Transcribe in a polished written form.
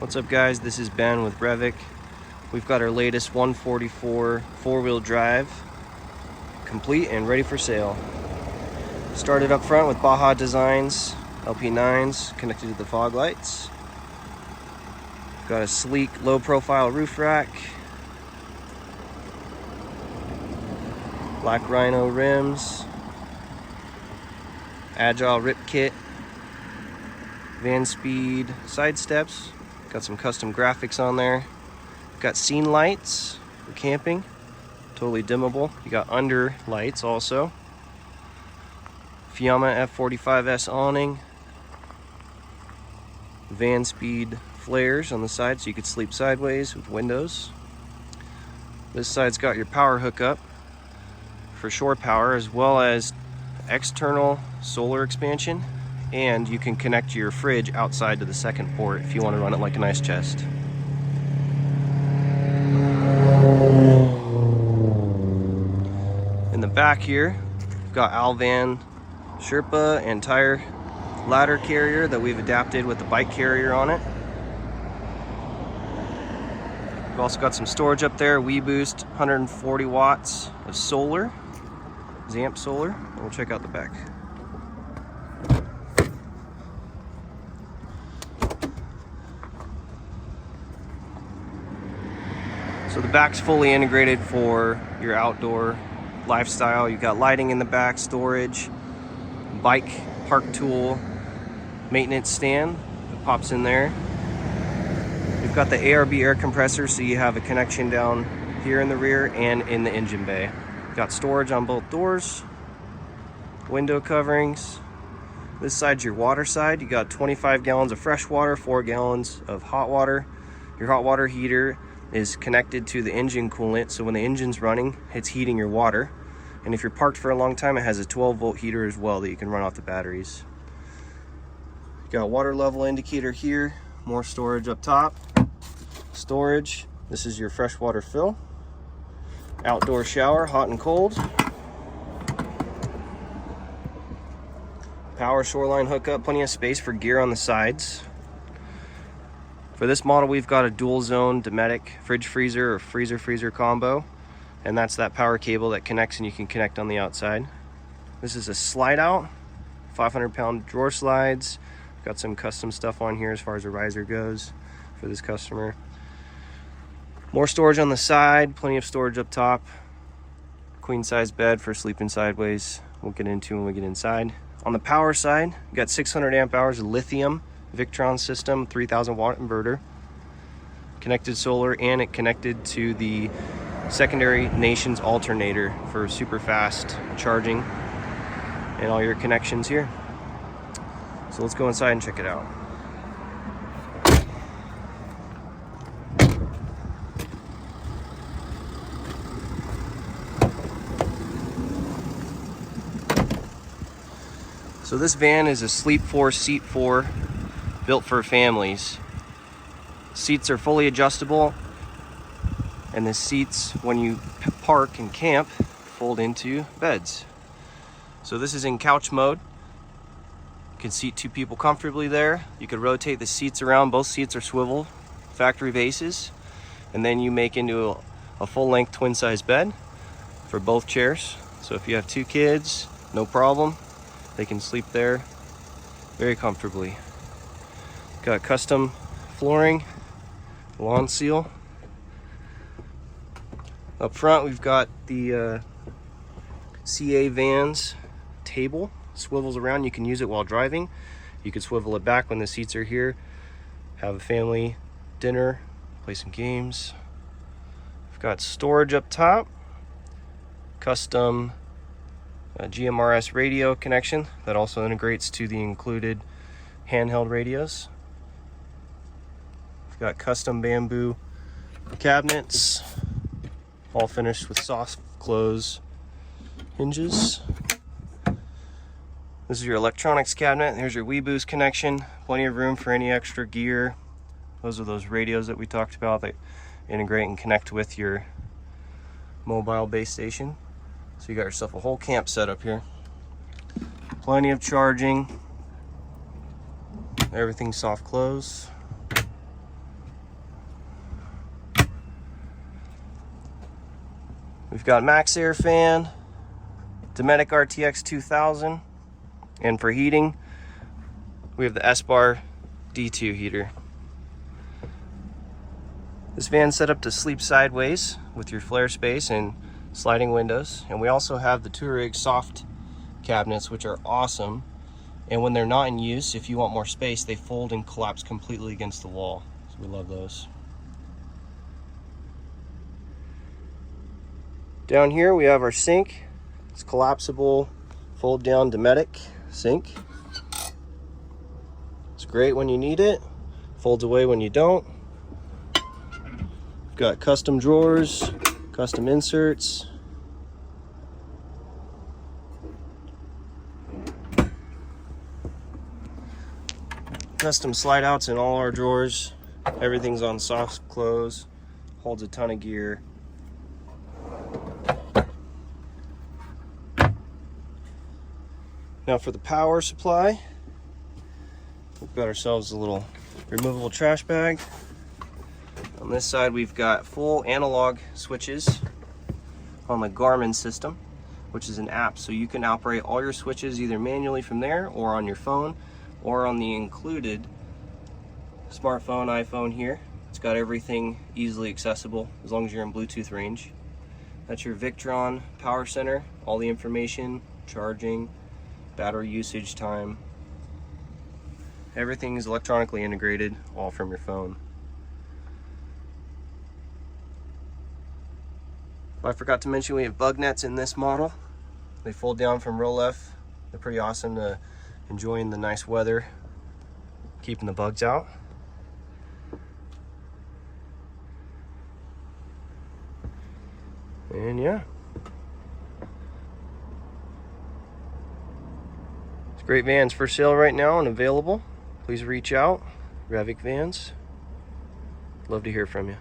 What's up guys, this is Ben with Revik. We've got our latest 144 four-wheel drive complete and ready for sale. Started up front with Baja Designs LP9s connected to the fog lights. Got a sleek low profile roof rack, black rhino rims, agile rip kit, van speed side steps. Got some custom graphics on there. Got scene lights for camping, totally dimmable. You got under lights also. Fiamma F45S awning. Van speed flares on the side so you could sleep sideways with windows. This side's got your power hookup for shore power, as well as external solar expansion, and you can connect your fridge outside to the second port if you want to run it like an ice chest. In the back here, we've got Alvan Sherpa and tire ladder carrier that we've adapted with the bike carrier on it. We've also got some storage up there, WeBoost 140 watts of solar, Zamp solar, and we'll check out the back. So the back's fully integrated for your outdoor lifestyle. You've got lighting in the back, storage, bike park tool, maintenance stand that pops in there. You've got the ARB air compressor, so you have a connection down here in the rear and in the engine bay. You've got storage on both doors, window coverings. This side's your water side. You got 25 gallons of fresh water, 4 gallons of hot water. Your hot water heater is connected to the engine coolant, so when the engine's running, it's heating your water. And if you're parked for a long time, it has a 12-volt heater as well that you can run off the batteries. You got a water level indicator here, more storage up top. Storage, this is your freshwater fill. Outdoor shower, hot and cold. Power shoreline hookup, plenty of space for gear on the sides. For this model, we've got a dual zone Dometic fridge freezer or freezer freezer combo, and that's that power cable that connects, and you can connect on the outside. This is a slide out, 500-pound drawer slides. Got some custom stuff on here as far as a riser goes for this customer. More storage on the side, plenty of storage up top. Queen size bed for sleeping sideways. We'll get into when we get inside. On the power side, you got 600 amp hours of lithium Victron system, 3000 watt inverter, connected solar, and it connected to the secondary Nations alternator for super fast charging and all your connections here. So let's go inside and check it out. So this van is a sleep 4, seat 4, built for families. Seats are fully adjustable, and the seats, when you park and camp, fold into beds. So this is in couch mode. You can seat 2 people comfortably there. You could rotate the seats around. Both seats are swivel factory bases, and then you make into a full-length twin-size bed for both chairs. So if you have 2 kids, no problem. They can sleep there very comfortably. Got custom flooring, lawn seal. Up front, we've got the CA Vans table. Swivels around. You can use it while driving. You can swivel it back when the seats are here. Have a family dinner, play some games. We've got storage up top. Custom GMRS radio connection that also integrates to the included handheld radios. We've got custom bamboo cabinets, all finished with soft close hinges. This is your electronics cabinet. Here's your WeBoost connection. Plenty of room for any extra gear. Those are those radios that we talked about that integrate and connect with your mobile base station. So you got yourself a whole camp setup here. Plenty of charging. Everything's soft close. We've got MaxAir Fan, Dometic RTX 2000, and for heating, we have the Espar D2 heater. This van's set up to sleep sideways with your flare space and sliding windows. And we also have the Touareg soft cabinets, which are awesome. And when they're not in use, if you want more space, they fold and collapse completely against the wall. So we love those. Down here we have our sink. It's collapsible, fold down Dometic sink. It's great when you need it, folds away when you don't. We've got custom drawers, custom inserts. Custom slide outs in all our drawers. Everything's on soft close, holds a ton of gear. Now for the power supply, we've got ourselves a little removable trash bag. On this side we've got full analog switches on the Garmin system, which is an app, so you can operate all your switches either manually from there or on your phone or on the included smartphone, iPhone here. It's got everything easily accessible as long as you're in Bluetooth range. That's your Victron power center, all the information, charging, battery usage time. Everything is electronically integrated, all from your phone. I forgot to mention we have bug nets in this model. They fold down from Rolef. They're pretty awesome to enjoy in the nice weather, keeping the bugs out. And yeah, it's great vans for sale right now and available. Please reach out, Revik Vans. Love to hear from you.